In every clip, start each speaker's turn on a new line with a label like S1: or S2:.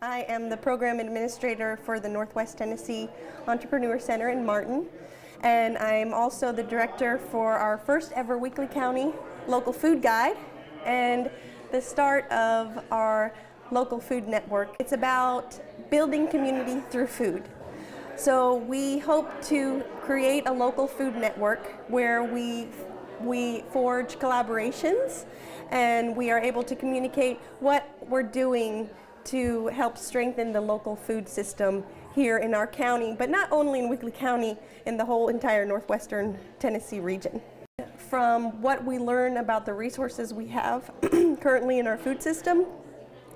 S1: I am the program administrator for the Northwest Tennessee Entrepreneur Center in Martin, and I'm also the director for our first ever Weakley County local food guide and the start of our local food network. It's about building community through food. So we hope to create a local food network where we forge collaborations and we are able to communicate what we're doing to help strengthen the local food system here in our county, but not only in Weakley County, in the whole entire northwestern Tennessee region. From what we learn about the resources we have currently in our food system,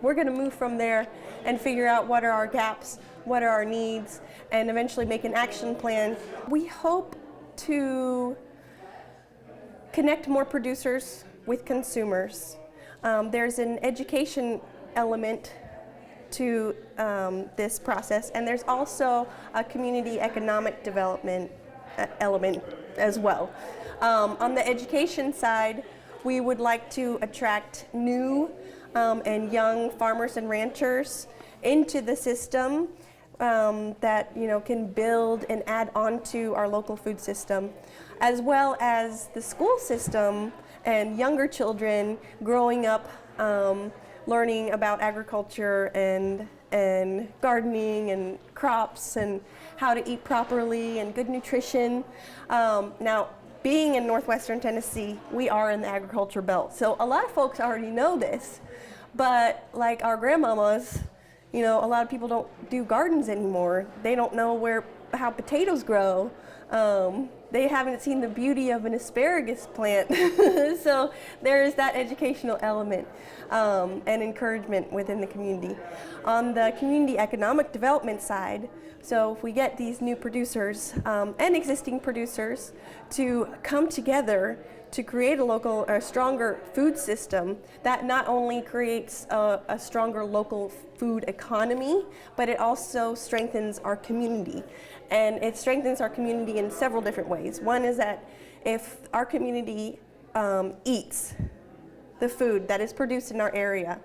S1: we're going to move from there and figure out what are our gaps, what are our needs, and eventually make an action plan. We hope to connect more producers with consumers. There's an education element to this process, and there's also a community economic development element as well. On the education side, we would like to attract new and young farmers and ranchers into the system that can build and add on to our local food system, as well as the school system and younger children growing up learning about agriculture and gardening and crops and how to eat properly and good nutrition. Now, being in northwestern Tennessee, we are in the agriculture belt, so a lot of folks already know this, but like our grandmamas, a lot of people don't do gardens anymore. They don't know how potatoes grow. They haven't seen the beauty of an asparagus plant. So there is that educational element and encouragement within the community. On the community economic development side, so if we get these new producers and existing producers to come together to create a stronger food system that not only creates a stronger local food economy, but it also strengthens our community. And it strengthens our community in several different ways. One is that if our community eats the food that is produced in our area,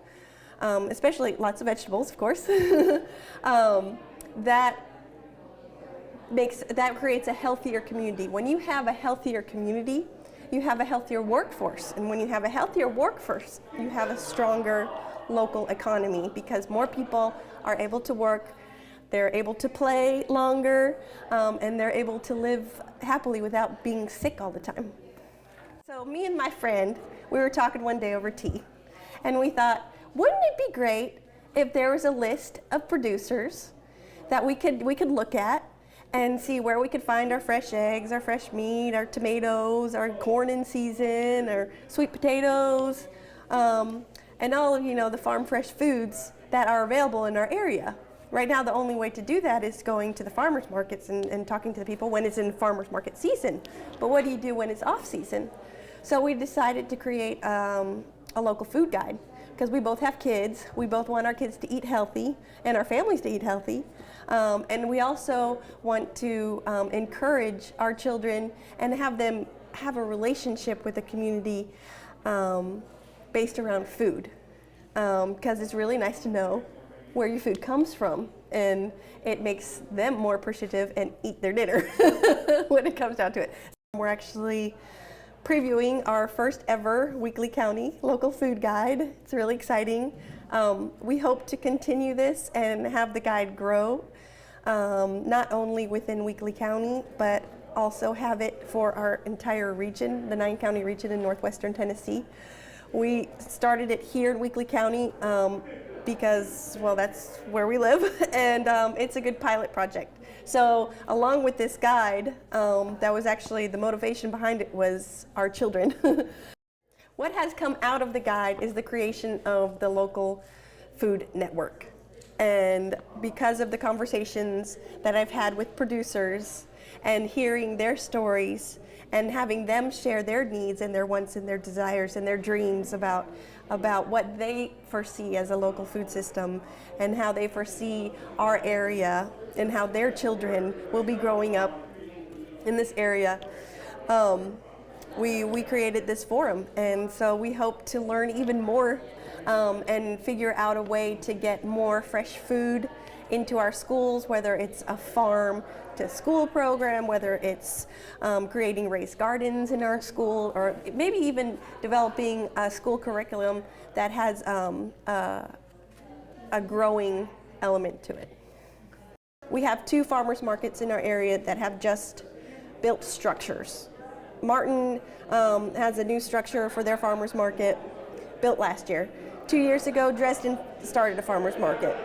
S1: especially lots of vegetables, of course, that creates a healthier community. When you have a healthier community, you have a healthier workforce. And when you have a healthier workforce, you have a stronger local economy because more people are able to work, they're able to play longer, and they're able to live happily without being sick all the time. So me and my friend, we were talking one day over tea, and we thought, wouldn't it be great if there was a list of producers that we could look at and see where we could find our fresh eggs, our fresh meat, our tomatoes, our corn in season, our sweet potatoes, and all of the farm fresh foods that are available in our area. Right now, the only way to do that is going to the farmers markets and talking to the people when it's in farmers market season. But what do you do when it's off season? So we decided to create a local food guide because we both have kids. We both want our kids to eat healthy and our families to eat healthy. And we also want to encourage our children and have them have a relationship with the community based around food. Because it's really nice to know where your food comes from, and it makes them more appreciative and eat their dinner when it comes down to it. We're actually previewing our first ever Weakley County local food guide. It's really exciting. We hope to continue this and have the guide grow, not only within Weakley County, but also have it for our entire region, the 9-county region in northwestern Tennessee. We started it here in Weakley County because, well, that's where we live, and it's a good pilot project. So along with this guide, that was actually the motivation behind it was our children. What has come out of the guide is the creation of the local food network. And because of the conversations that I've had with producers and hearing their stories and having them share their needs and their wants and their desires and their dreams about what they foresee as a local food system and how they foresee our area and how their children will be growing up in this area. we created this forum, and so we hope to learn even more and figure out a way to get more fresh food into our schools, whether it's a farm to school program, whether it's creating raised gardens in our school, or maybe even developing a school curriculum that has a growing element to it. We have 2 farmers markets in our area that have just built structures. Martin has a new structure for their farmers market built last year. 2 years ago, Dresden started a farmers market.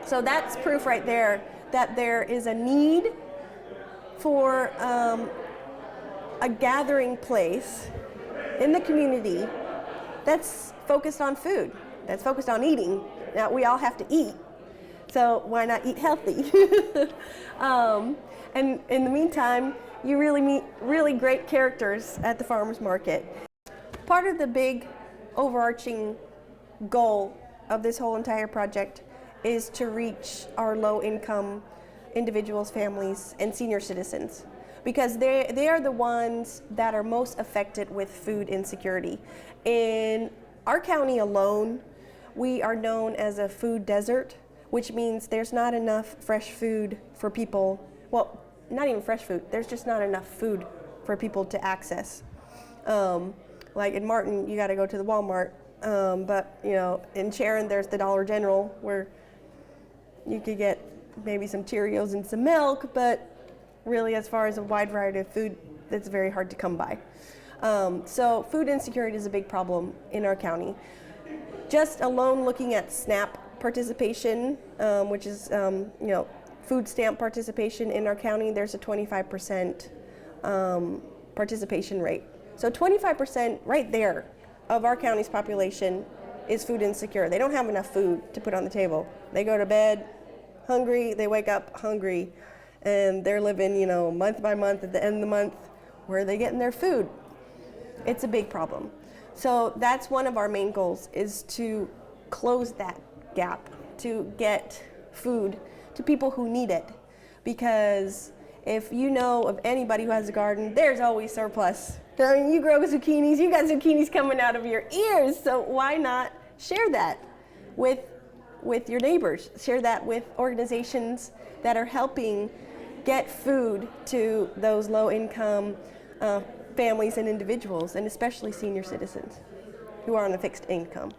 S1: So that's proof right there that there is a need for a gathering place in the community that's focused on food, that's focused on eating. Now, we all have to eat, so why not eat healthy? And in the meantime, you really meet really great characters at the farmers market. Part of the big overarching goal of this whole entire project is to reach our low-income individuals, families, and senior citizens, because they are the ones that are most affected with food insecurity. In our county alone, we are known as a food desert, which means there's not enough fresh food for people. Well, not even fresh food, there's just not enough food for people to access. Like in Martin, you got to go to the Walmart, but you know, in Sharon, there's the Dollar General where you could get maybe some Cheerios and some milk, but really, as far as a wide variety of food, that's very hard to come by. So food insecurity is a big problem in our county. Just alone looking at SNAP participation, which is you know, food stamp participation in our county, there's a 25% participation rate. So 25% right there of our county's population is food insecure. They don't have enough food to put on the table. They go to bed hungry, they wake up hungry, and they're living, you know, month by month. At the end of the month, where are they getting their food? It's a big problem. So that's one of our main goals, is to close that gap, to get food to people who need it. Because if you know of anybody who has a garden, there's always surplus. I mean, you grow zucchinis, you got zucchinis coming out of your ears, so why not share that with your neighbors? Share that with organizations that are helping get food to those low-income families and individuals, and especially senior citizens who are on a fixed income.